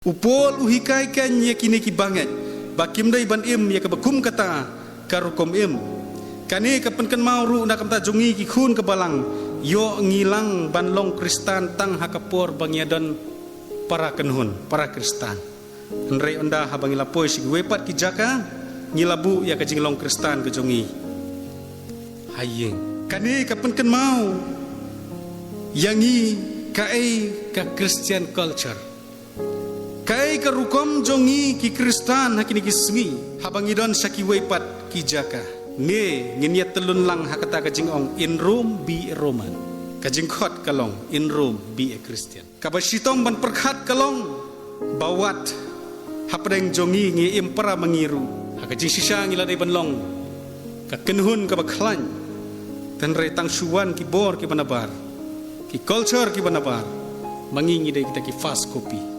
Upol uhikai kan ya kini ki banget. Bakim dai ban im ya kebakum kata karukom im. Kani kapan kan mau ru nak kamta jongi ki khun ke balang. Yo ngilang ban long Kristan tang hakapor bangyadon para kenhun, para Kristan. Nrei onda habang ilapoi si wepat ki jaka ngilabu ya kajing long Kristan ke jongi. Hayeng. Kani kapan kan mau yangi kai ka Christian culture. Kai ka rukom jongi ki Kristan hakini ki sengi habang idon saki wepat ki jaka. Ne nginyat telun lang hakata kajing ong in Rome be a Roman. Kajing khot kalong in Rome be a Christian. Kabasitong ban perkhat kalong bawat hapadeng jongi ngi impera mengiru. Hakajing sisa ngila dai banlong ka kenhun ka baklan. Dan retang suwan ki bor ki banabar. Ki culture ki banabar. Mangingi dai kita ki fast copy.